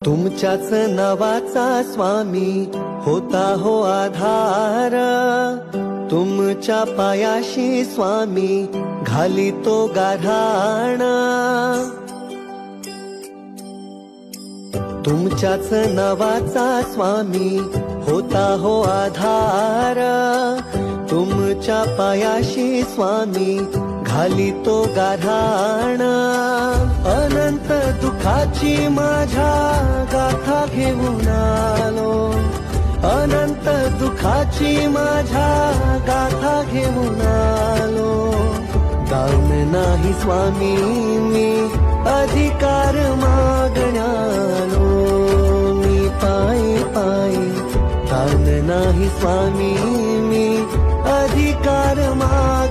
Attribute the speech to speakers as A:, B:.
A: तुमच्याच नावाचा स्वामी होता हो आधार, तुमच्या पायाशी स्वामी घाली तो गाढाण. तुमच्याच नावाचा स्वामी होता हो आधार, तुमच्या पायाशी स्वामी घाली तो गाढाण. अनंत दुःखाची माझ्या गाथा घेऊन आलो, अनंत दुःखाची माझ्या गाथा घेऊन आलो. दान नाही स्वामी मी अधिकार मागण्यालो, मी पायी पायी दान नाही स्वामी मी अधिकार मागण्यालो.